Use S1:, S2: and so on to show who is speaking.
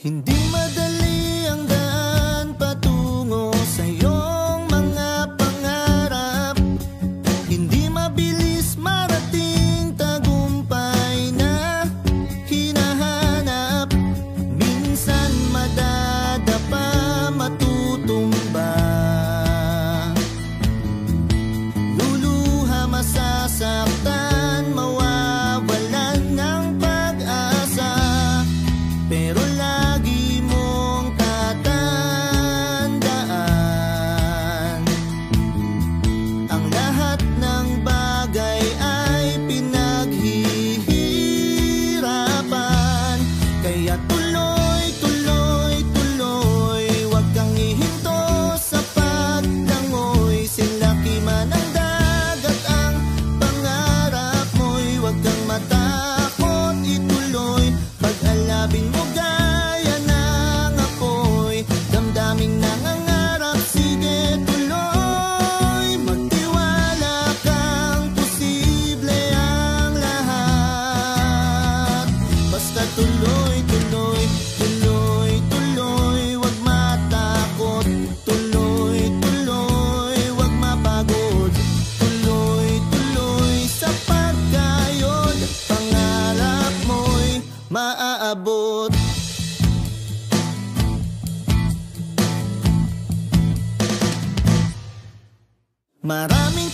S1: Hindi madali ang daan patungo sa iyong mga pangarap. Hindi mabilis marating tagumpay na hinahanap. Minsan madadapa, matutumba, luluha, masasaktan, mawawalan ng pag-asa. Pero lagi mong tatandaan, ang lahat ng bagay ay pinaghihirapan. Kaya tuloy, tuloy, tuloy, huwag kang ihinto sa paglangoy. Silaki man ang dagat ang pangarap mo'y huwag kang matakot, ituloy. Pag-alabing mo gaya ng apoy, damdaming nangangarap, sige tuloy. Magtiwala kang posible ang lahat. Basta tuloy, tuloy, tuloy, tuloy, huwag matakot. Tuloy, tuloy, huwag mapagod. Tuloy, tuloy, sa pagkayod, pangarap mo'y maaabot. Maraming